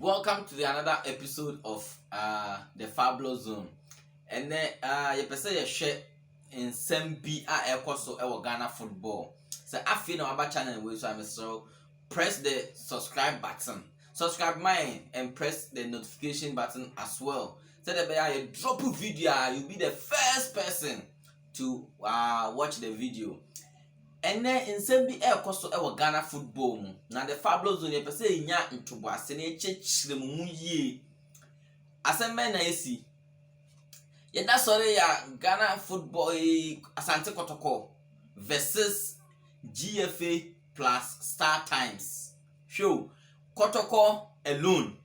Welcome to another episode of the Fabulous Zone. And then you person you share in some so Ghana football. So I feel on our channel so I'm so press the subscribe button. Subscribe mine and press the notification button as well. So that you drop a video, you'll be the first person to watch the video. And then in some Ghana football now the Fabulous Zone you say nya ntobo ase na echechire mu yie asembe na esi ye da sorry ya Ghana football Asante Kotoko versus GFA plus StarTimes show Kotoko alone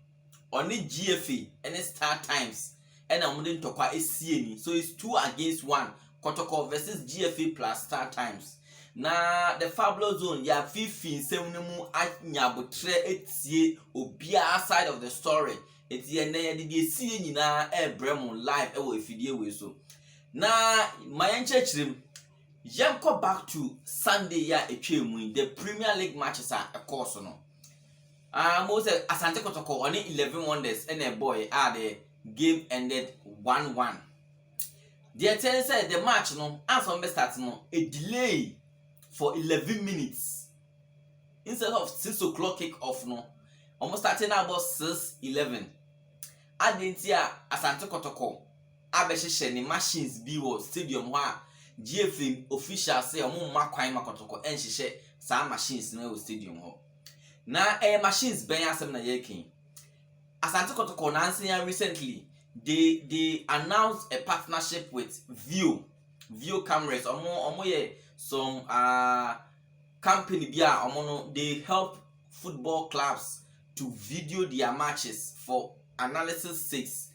only GFA and StarTimes and I'm going to talk ni so it's 2 against 1 Kotoko versus GFA plus StarTimes. Na the Fabulous Zone ya fifi nsemu anyabotre etie obia side of the story etie na ye de esie nyina ebrem live e wo efidie we so na mayenchechirem yemko back to Sunday ya etwemu the Premier League matches are a course no most Asante Kotoko only 11 wonders and a boy the game ended 1-1. The tell said the match no as on start no a delay for 11 minutes instead of 6 o'clock kick off no almost starting about 6:11 adentia Asante Kotoko abehye ni machines bi wo stadium ho a GFA official say omo makwan makotoko enhye sa machines na wo stadium ho na machines ben asem na yekin Asante Kotoko na ansia recently they announced a partnership with View cameras omo ye some company bia omono they help football clubs to video their matches for analytics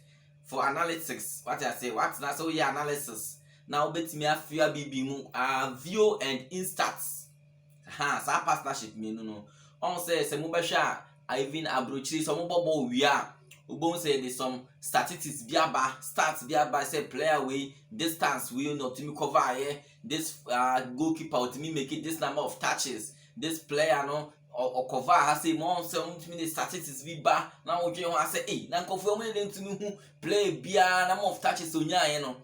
what I say what na so yeah analysis now betimi afia bibi mu View and Instats sa partnership me no on say se mo behwa even abrochiri so mo bobo wi a ubon say there's some statistics biaba stats biaba say player way distance we not to me cover here this goalkeeper to me make it this number of touches this player no or cover has say more 70 statistics we ba now we want say eh na nkofo mo dey to me who play bia number of touches onya ye no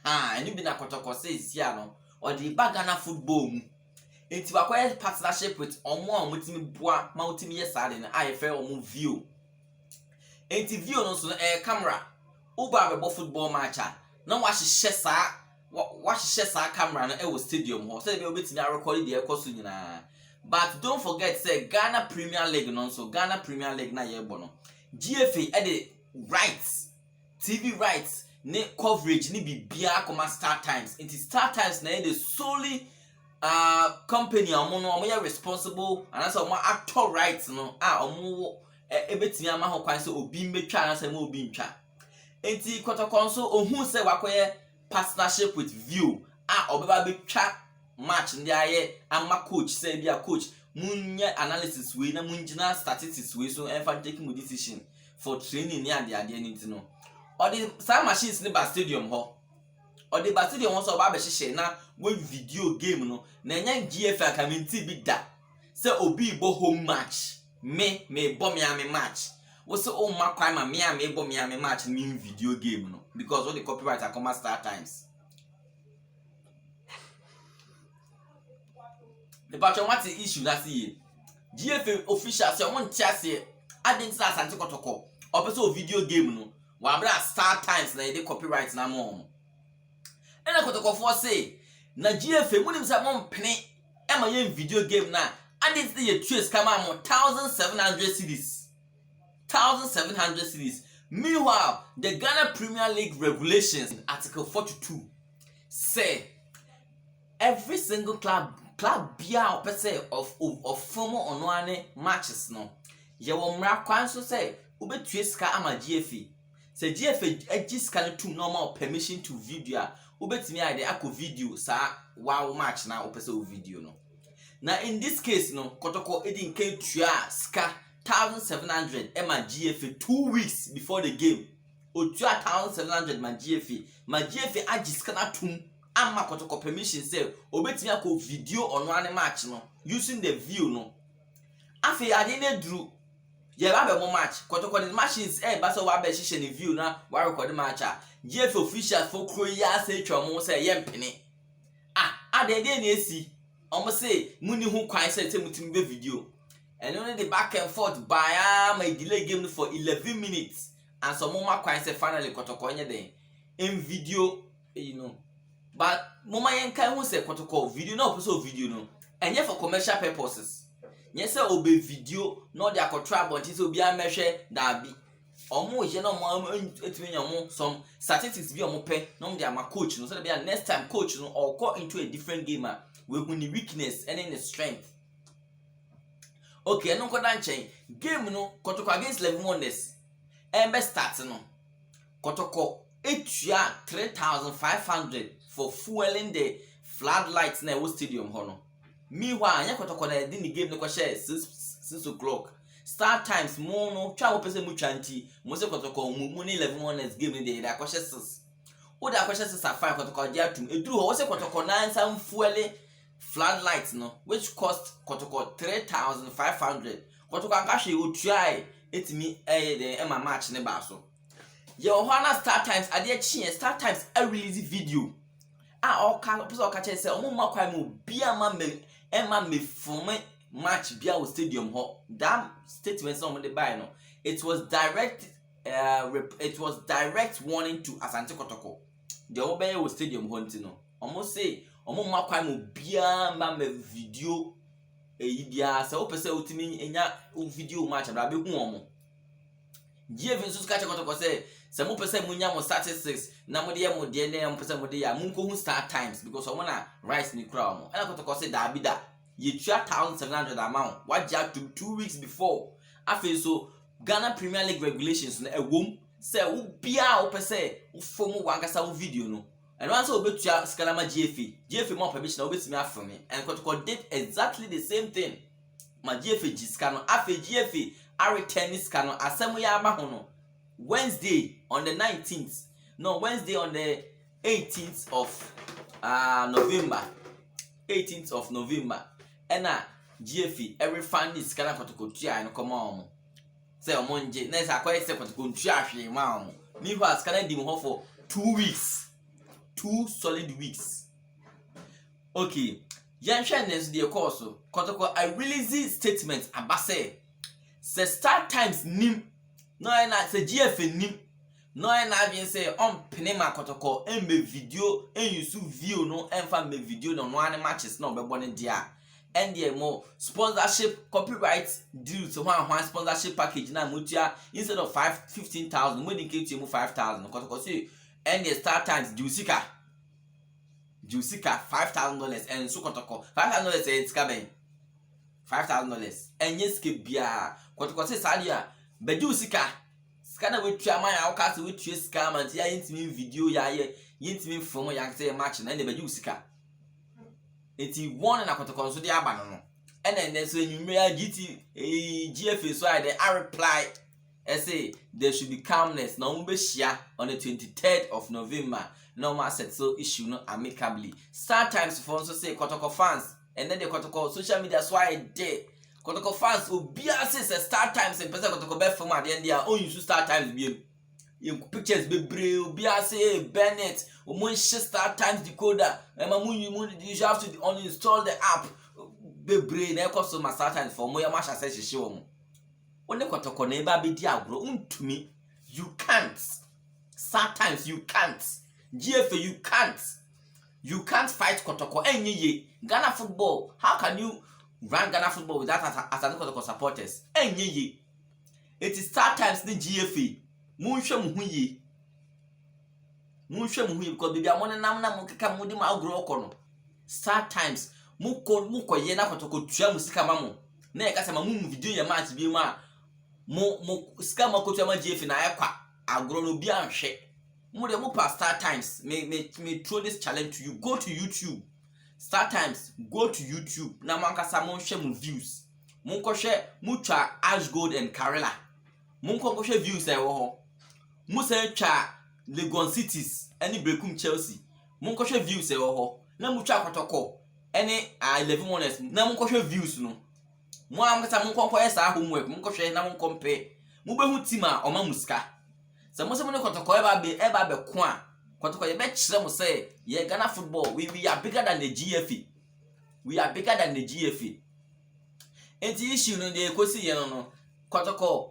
and you be na Kotoko say sia no or the Ghana football mu enti wakoye partnership with omo mutimi boa ma utimi yesade na ayefe omo View enti View no so camera uba bebo football match na wahye sa camera na e stadium ho say be obetimi record the ekoso nyina but don't forget say Ghana Premier League no so Ghana Premier League na yebo no GFA e the rights TV rights ne coverage ni bibia koma StarTimes enti StarTimes na e the solely company omo ya responsible and as omo actor rights no omo ebetimi ama ho kwan say obi metwa na say mo obi ntwa enti Kotoko so ohun say wakoye partnership with View obeba betwa match ndi aye ama coach say bia coach munye analysis we na munjina statistics we so enfa taking a decision for training ni ade nti no or the some machines ni ba stadium ho or the ba stadium so ba behye na when video game no na nya GFA community bi da say obi bo home match me bo me match we say o makwan ma me bo me match mean video game no because all the copyright are come StarTimes. The patron what the issue that see GFA official say won tia say identity Asante Kotoko or person video game no wa bra StarTimes na dey copyright na mo and Kotoko for say na GFA munim say mo mpene e ma yen video game na identity ye trace kama mo 1700 cedis 1700 cedis. Meanwhile, the Ghana Premier League regulations in Article 42 say every single club bia or per se of former onwane matches no ye wo mra kwan so say ubetue ska ama GFA say GFA egiska no to normal permission to video ubetimi ide akọ video sa wow match na opese o video no na in this case no Kotoko edin kan tua ska 1700 ema GFA 2 weeks before the game otua 1700 ma GFA agiska na tum ama Kotoko permission say obetimi akọ video ono ane match no using the View no afi ade na dru Yeah, have a match. Kotoko the machines but so wa be hihye ne view na wa record the match a. GFA officials for Korea say twamo say yempene. Ade na esi. Omo say muni hu kwan say mutim be video. And only the back and forth by my delay game for 11 minutes. And some more kwan say finally Kotoko nye den. In video, But mama yenka hu say Kotoko video no person video no. And for commercial purposes. Yes, sir, obey video, not their control, but it's obi a measure that be. Almost, some statistics be on pay, no, they are my coach, no, so be a next time coach, no, or go into a different gamer with the weakness and in the strength. Okay, no, Kodanche, game no, Kotoko against 11 wonders. And best starts no. Kotoko 3,500 for fueling the floodlights na stadium hono. Meanwhile, anya Kotoko na di ni game no share 6 o'clock. StarTimes mo no twa wo pese mu twanti. Mo se Kotoko mu ni 11 honest game ni dey da share 6. O da share 6 at 5 Kotoko dia tum. Eduru ho wo se Kotoko na ansam fuele floodlights no which cost Kotoko 3,500. Kotoko anka hwe o try etimi the Emma match ne ba so. Ye ho na StarTimes ade chi StarTimes a release video. All person catch say omo makwa mo bia ma me Emma me form match bia o stadium ho. That statement some the buy no. It was direct warning to Asante Kotoko. The obey o stadium ho ntino. Omo say omo makwa mo bia ma me video bia say o pese otimi enya video match abra be hu omo. GFA so catch Kotoko say se mo pese mo nya mo statistics na mo de mo de na mo pese mo de ya mo nko hu StarTimes because omo na rice ni kra omo. Ela Kotoko say da bi da. Ye 1,700 amount. What jack to 2 weeks before. Afi so Ghana Premier League regulations na ewom say wo bia wo pese wo fomu wankasa wo video no. And once we bet you skalama GFA more permission obet me afro me. And Kotoko did exactly the same thing. Ma GFA jiska no afi GFA are tennis kano asemu ya ama ho no. Wednesday on the 19th. No, Wednesday on the 18th of November. 18th of November. And GFA every fan is kana Kotoko tua no come on. Say omonje na isa kwa say Kotoko tua hwe ma omo. Me who has kana di mo for 2 weeks. 2 solid weeks. Okay. Yan hwe next the course Kotoko I release statement abase. Say StarTimes nim no na say GFA nim no na bien say on penema Kotoko embe video use view no emfa me video no one matches no be born dia and there more sponsorship copyright deal to one sponsorship package na mutia instead of 15,000 we dey get 5,000 Kotoko say and the StarTimes Jusika $5,000 and so Kotoko $5,000 it's coming $5,000 and yes ke bia Kotoko say sadia be Jusika skana we tua man ya okase we tua sika man ya intimi video ya ye intimi from ya say match na be Jusika eti one na Kotoko so dey aba no and then so enwumre GFA so I reply say there should be calmness na we be share on the 23rd of November normal settle issue no amicably. StarTimes for also say Kotoko fans and then the Kotoko social media so I dey Kotoko fans obia say StarTimes and person Kotoko be from at the end there own use StarTimes be you pictures be brave obia say Bennett o mo share StarTimes decoder e ma you have to uninstall the app be brave na cause my StarTimes for mo ya ma sha say hye wo only Kotoko na eba be di agro untumi you can't StarTimes you can't GFA you can't fight Kotoko enye Ghana football how can you run Ghana football without Asante Kotoko supporters enye it is StarTimes the GFA munhwe mu hu ye because baby amone nam na mo keka mo di ma agro okono StarTimes muko ye na Kotoko tua musika ma mo na e ka se ma mu video ye match bi ma mo sika ma ko tua ma GFA na ekwa agro no bi anhwe mo de mo pa StarTimes me throw this challenge to you go to YouTube StarTimes go to YouTube na mankasa mo hwe mo views mo ko hwe mo twa Ash Gold and Karela mo ko hwe views e wo ho mo se twa Legon Cities any Brekum Chelsea mo ko hwe views e wo ho na mo twa Kotoko any 11 honest na mo ko hwe views no Mo am kasa mo konko esa homework mo hwe na mo compare mo be hu team a oma muska se mo se mo ne Kotoko eba be ko a Kotoko ye be kire mo say ye Ghana football we are bigger than the GFA. We are bigger than the GFA. And the issue no dey kosi ye no Kotoko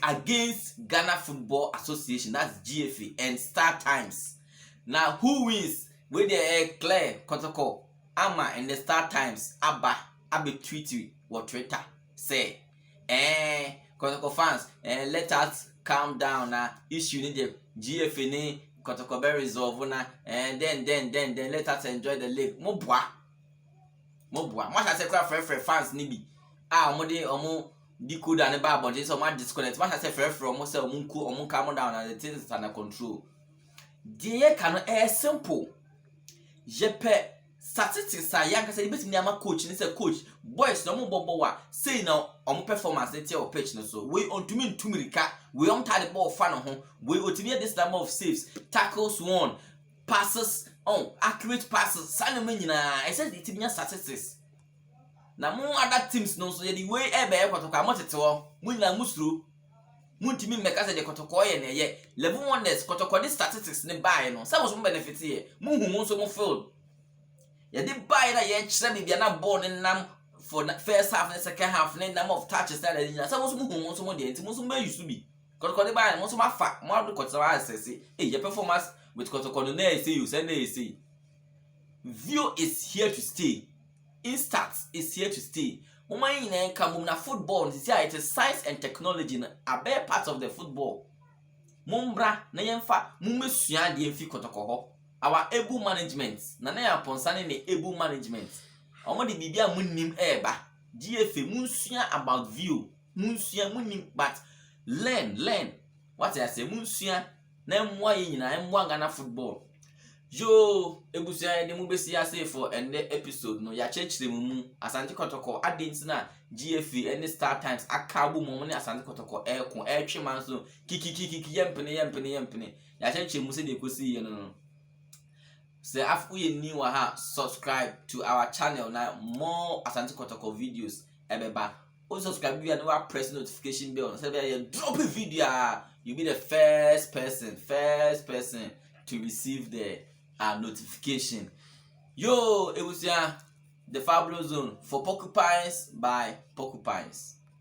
against Ghana Football Association, that's GFA and StarTimes. Now who wins? With the clear Kotoko Ama and the StarTimes Abba tweet what Twitter say Kotoko fans let us calm down now. Issue need the GFA ni Kotoko be resolve na and then let us enjoy the league. Mobwa what I say for fans ni bi omo decoder and bad body so much disconnect. What I say for almost say omo calm down and the things is under control. The can simple. Jepe statistics are young say betimi ama coach ni say coach boys no mo bobo wa say na omo performance dey on pitch no so we ontumi ntumirika we on tie the ball fa no ho we otimi this number of saves tackles won passes accurate passes sanema nyina I said itimi statistics na mo other teams no so the way ebe Kotoko amotete wo mo nyina musuro muntimi mmeka se de Kotoko ye na ye level wonders Kotoko the statistics ne buy no some so benefit ye mu hu so mo field ye dey buy na ye kire bibia na ball ne nam for first half and second half ne number of touches that they some so mu hu so mo de enti mo so be use be Kotoko dey buy mo so mafa mo do Kotoko assess your performance with Kotoko no na say you say na say view is here to stay. Instats is here to stay. Woman in come na football it is science and technology na a bare part of the football. Mumbra na yemfa mumesua de enfi Kotoko ho. Our able management na na yaponsane ne able management. Omo de bibia munnim eba. GFA munsua about view. Munsua munnim but learn. What I say munsua na mwa yina mwa Ghana football. Yo, ebusia de mu besi ase for ende episode no ya chechire mu Asante Kotoko adenti na GFA and StarTimes akabu mu ne Asante Kotoko ekon etwe man so kiki yempene ya chechire mu se de kosi ye no say afu ye ni wa ha subscribe to our channel na more Asante Kotoko videos ebeba o subscribe you and we press notification bell so be you drop a video you be the first person to receive the notification. Yo, it was the Fabulous Zone for Porcupines by Porcupines.